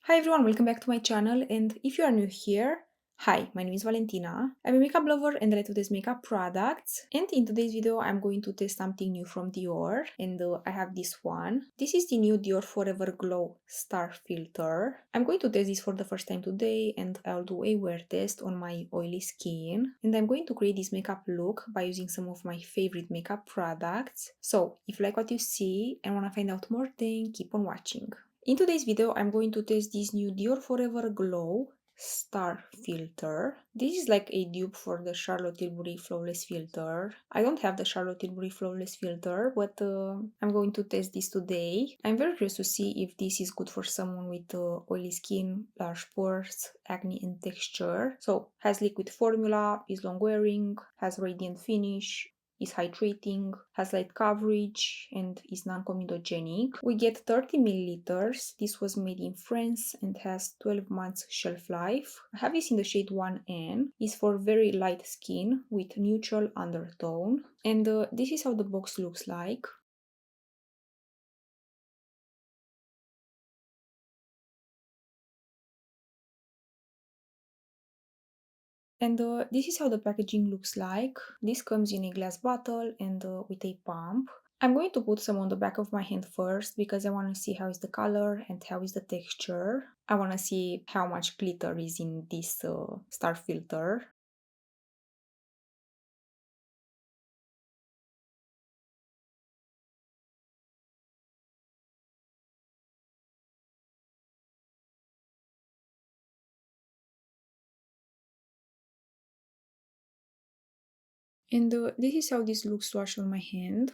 Hi everyone, welcome back to my channel, and if you are new here, hi, my name is Valentina. I'm a makeup lover and I like to test makeup products, and in today's video I'm going to test something new from Dior, and I have this one. This is the new Dior Forever Glow Star Filter. I'm going to test this for the first time today, and I'll do a wear test on my oily skin, and I'm going to create this makeup look by using some of my favorite makeup products. So if you like what you see and want to find out more, then keep on watching. In today's video, I'm going to test this new Dior Forever Glow Star Filter. This is like a dupe for the Charlotte Tilbury Flawless Filter. I don't have the Charlotte Tilbury Flawless Filter, but I'm going to test this today. I'm very curious to see if this is good for someone with oily skin, large pores, acne and texture. So, has liquid formula, is long wearing, has radiant finish, is hydrating, has light coverage, and is non-comedogenic. We get 30 milliliters. This was made in France and has 12 months shelf life. I have this in the shade 1N. It's for very light skin with neutral undertone. And this is how the box looks like. And this is how the packaging looks like. This comes in a glass bottle and with a pump. I'm going to put some on the back of my hand first because I want to see how is the color and how is the texture. I want to see how much glitter is in this star filter. And this is how this looks swatched on my hand.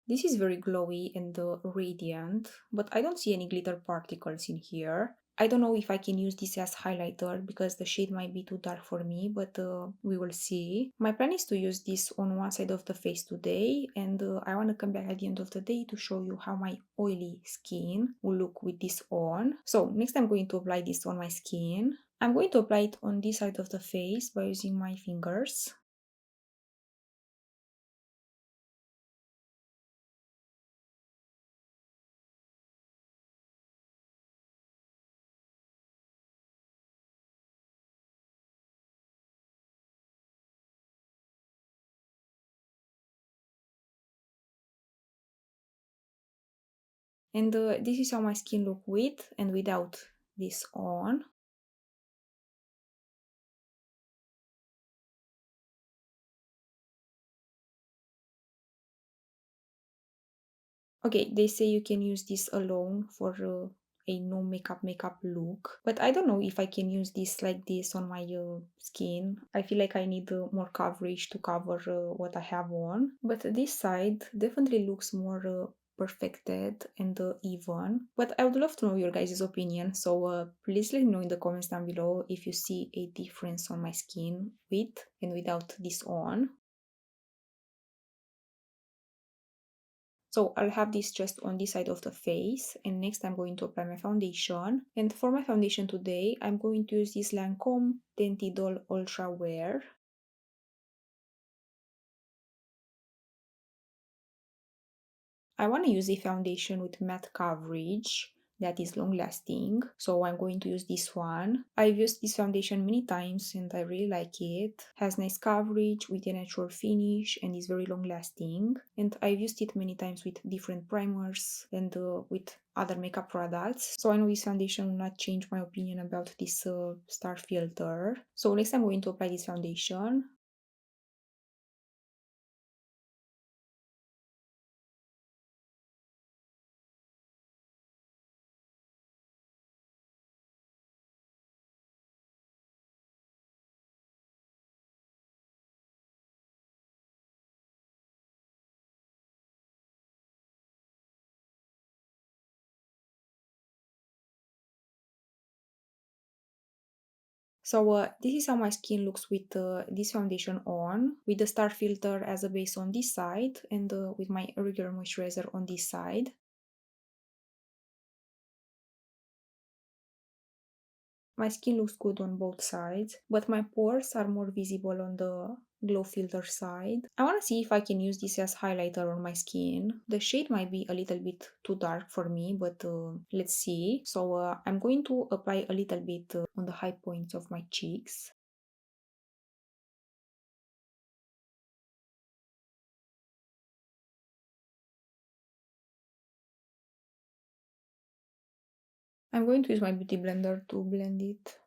This is very glowy and radiant, but I don't see any glitter particles in here. I don't know if I can use this as highlighter because the shade might be too dark for me, but we will see. My plan is to use this on one side of the face today, and I want to come back at the end of the day to show you how my oily skin will look with this on. So next I'm going to apply this on my skin. I'm going to apply it on this side of the face by using my fingers. And this is how my skin look with and without this on. Okay, they say you can use this alone for a no makeup look, but I don't know if I can use this like this on my skin. I feel like I need more coverage to cover what I have on, but this side definitely looks more perfected and even. But I would love to know your guys' opinion, so please let me know in the comments down below if you see a difference on my skin with and without this on. So I'll have this just on this side of the face, and next I'm going to apply my foundation. And for my foundation today, I'm going to use this LANCôME Teint Idole Ultra Wear. I want to use a foundation with matte coverage that is long lasting, so I'm going to use this one. I've used this foundation many times and I really like it. Has nice coverage with a natural finish and is very long lasting, and I've used it many times with different primers and with other makeup products, so I know this foundation will not change my opinion about this star filter. So next I'm going to apply this foundation. So this is how my skin looks with this foundation on, with the star filter as a base on this side and with my regular moisturizer on this side. My skin looks good on both sides, but my pores are more visible on glow filter side. I want to see if I can use this as highlighter on my skin. The shade might be a little bit too dark for me, but let's see. So I'm going to apply a little bit on the high points of my cheeks. I'm going to use my beauty blender to blend it.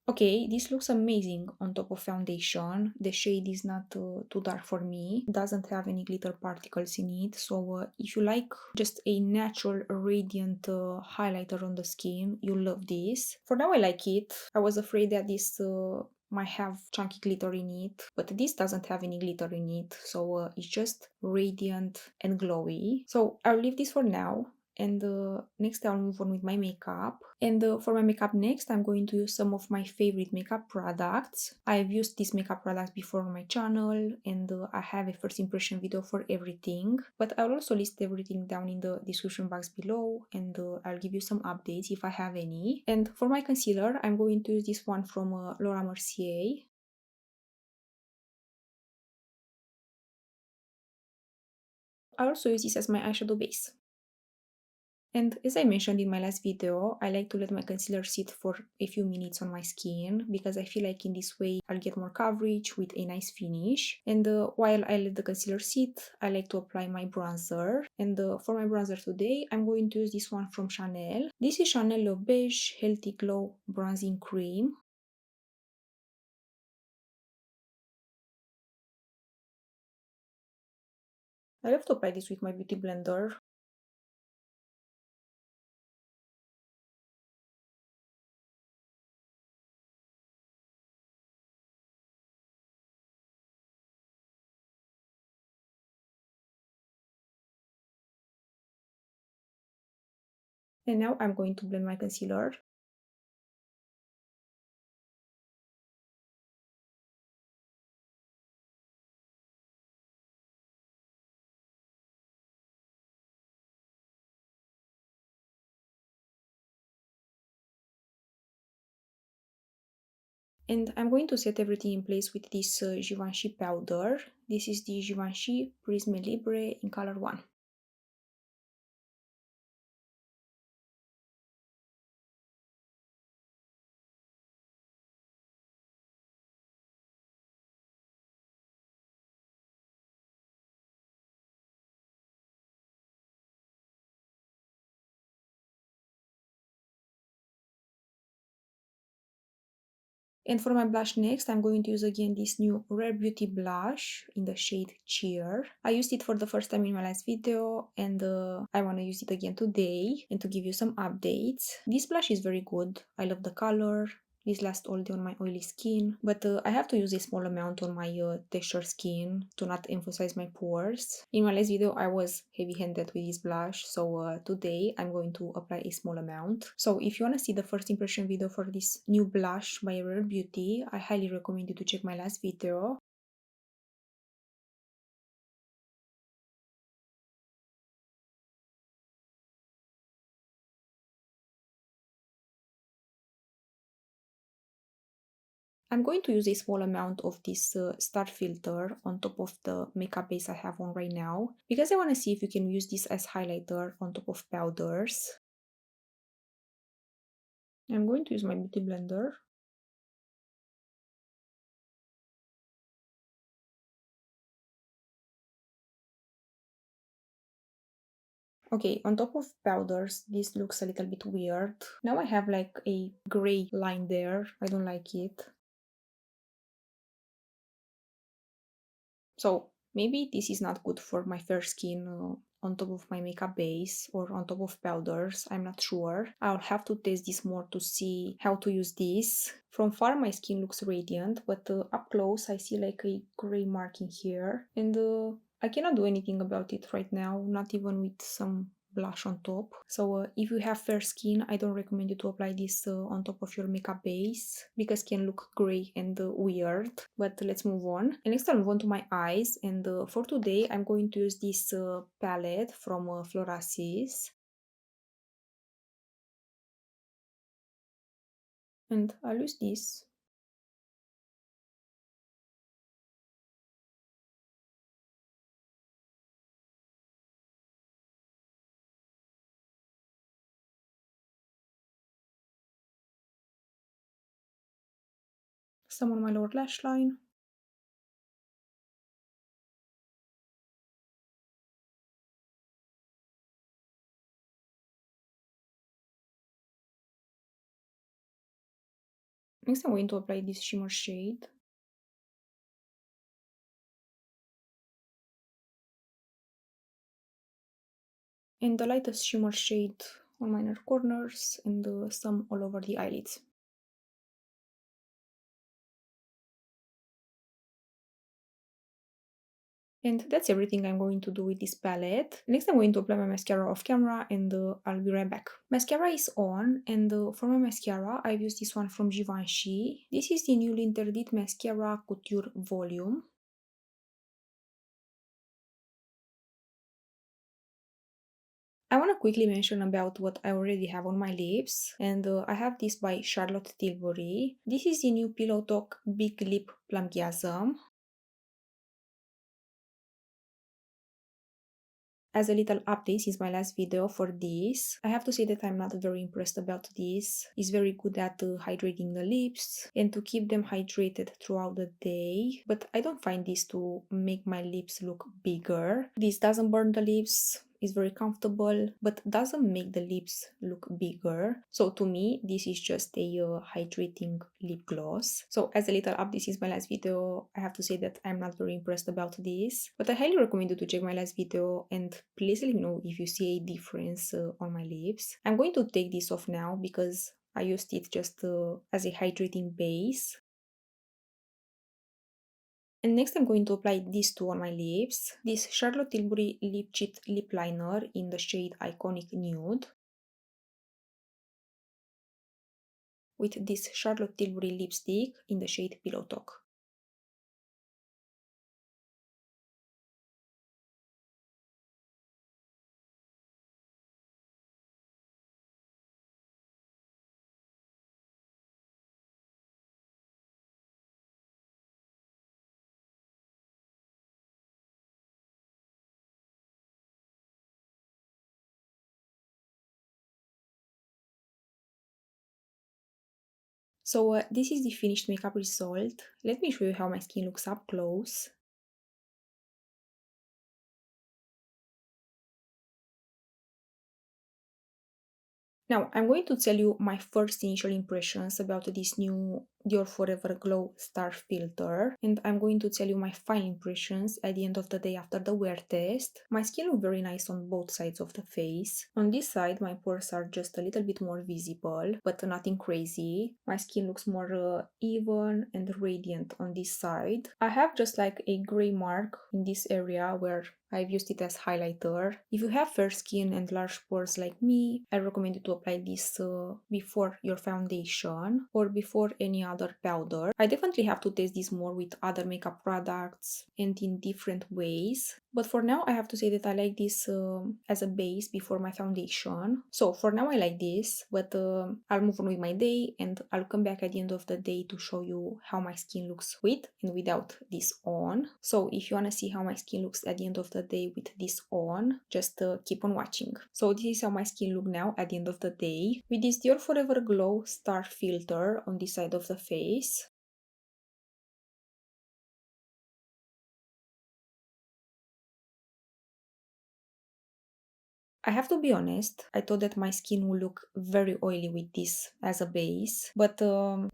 Okay, this looks amazing on top of foundation. The shade is not too dark for me. Doesn't have any glitter particles in it. So if you like just a natural radiant highlighter on the skin, you'll love this. For now I like it. I was afraid that this might have chunky glitter in it, but this doesn't have any glitter in it. So it's just radiant and glowy. So I'll leave this for now. And next I'll move on with my makeup. And for my makeup next, I'm going to use some of my favorite makeup products. I've used these makeup products before on my channel, and I have a first impression video for everything. But I'll also list everything down in the description box below, and I'll give you some updates if I have any. And for my concealer, I'm going to use this one from Laura Mercier. I also use this as my eyeshadow base. And as I mentioned in my last video, I like to let my concealer sit for a few minutes on my skin because I feel like in this way I'll get more coverage with a nice finish. And while I let the concealer sit, I like to apply my bronzer. And for my bronzer today, I'm going to use this one from Chanel. This is Chanel Le Beige Healthy Glow Bronzing Cream. I love to apply this with my beauty blender. And now I'm going to blend my concealer. And I'm going to set everything in place with this Givenchy powder. This is the Givenchy Prisme Libre in color 1. And for my blush next, I'm going to use again this new Rare Beauty blush in the shade Cheer. I used it for the first time in my last video, and I want to use it again today and to give you some updates. This blush is very good. I love the color. This lasts all day on my oily skin, but I have to use a small amount on my texture skin to not emphasize my pores. In my last video, I was heavy-handed with this blush, so today I'm going to apply a small amount. So if you want to see the first impression video for this new blush by Rare Beauty, I highly recommend you to check my last video. I'm going to use a small amount of this star filter on top of the makeup base I have on right now, because I want to see if you can use this as highlighter on top of powders. I'm going to use my beauty blender. Okay, on top of powders, this looks a little bit weird. Now I have like a gray line there. I don't like it. So maybe this is not good for my fair skin on top of my makeup base or on top of powders. I'm not sure. I'll have to test this more to see how to use this. From far my skin looks radiant, but up close I see like a gray mark in here. And I cannot do anything about it right now, not even with some blush on top. So if you have fair skin, I don't recommend you to apply this on top of your makeup base because it can look gray and weird. But let's move on. And next I'll move on to my eyes, and for today I'm going to use this palette from Florasis. And I'll use this. Some on my lower lash line. Next I'm going to apply this shimmer shade. And the lightest shimmer shade on my inner corners and some all over the eyelids. And that's everything I'm going to do with this palette. Next I'm going to apply my mascara off camera and I'll be right back. Mascara is on and for my mascara I've used this one from Givenchy. This is the newly interdit mascara Couture Volume. I want to quickly mention about what I already have on my lips, and I have this by Charlotte Tilbury. This is the new Pillow Talk Big Lip Plumpgasm. As a little update since my last video for this, I have to say that I'm not very impressed about this. It's very good at hydrating the lips and to keep them hydrated throughout the day, but I don't find this to make my lips look bigger. This doesn't burn the lips, is very comfortable, but doesn't make the lips look bigger. So to me, this is just a hydrating lip gloss. So as a little update, this is my last video. I have to say that I'm not very impressed about this, but I highly recommend you to check my last video and please let me know if you see a difference on my lips. I'm going to take this off now because I used it just as a hydrating base. And next I'm going to apply these two on my lips. This Charlotte Tilbury Lip Cheat Lip Liner in the shade Iconic Nude. With this Charlotte Tilbury lipstick in the shade Pillow Talk. So this is the finished makeup result. Let me show you how my skin looks up close. Now, I'm going to tell you my first initial impressions about this new Dior Forever Glow Star Filter, and I'm going to tell you my final impressions at the end of the day after the wear test. My skin looked very nice on both sides of the face. On this side, my pores are just a little bit more visible, but nothing crazy. My skin looks more even and radiant on this side. I have just like a gray mark in this area where I've used it as highlighter. If you have fair skin and large pores like me, I recommend you to apply this before your foundation or before any other powder. I definitely have to test this more with other makeup products and in different ways. But for now, I have to say that I like this as a base before my foundation. So for now, I like this, but I'll move on with my day and I'll come back at the end of the day to show you how my skin looks with and without this on. So if you want to see how my skin looks at the end of the day with this on, just keep on watching. So this is how my skin look now at the end of the day with this Dior Forever Glow Star Filter on this side of the face. I have to be honest, I thought that my skin would look very oily with this as a base, but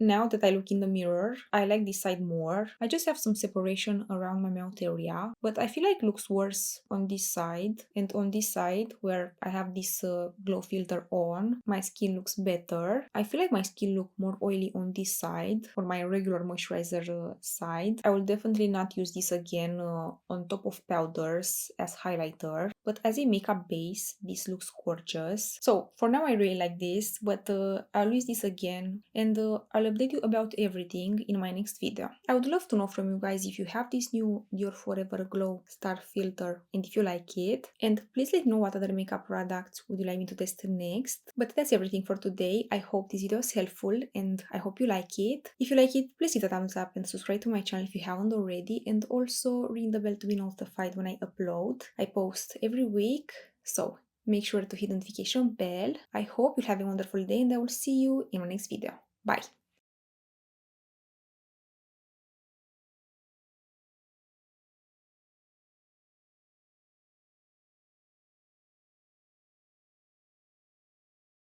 now that I look in the mirror, I like this side more. I just have some separation around my mouth area, but I feel like it looks worse on this side, and on this side where I have this glow filter on, my skin looks better. I feel like my skin look more oily on this side, on my regular moisturizer side. I will definitely not use this again on top of powders as highlighter, but as a makeup base, this looks gorgeous. So for now I really like this, but I'll use this again, and I'll update you about everything in my next video. I would love to know from you guys if you have this new Dior Forever Glow Star Filter and if you like it, and please let me know what other makeup products would you like me to test next. But that's everything for today. I hope this video was helpful and I hope you like it. If you like it, please hit a thumbs up and subscribe to my channel if you haven't already, and also ring the bell to be notified when I upload. I post every week, so make sure to hit the notification bell. I hope you'll have a wonderful day and I will see you in my next video. Bye!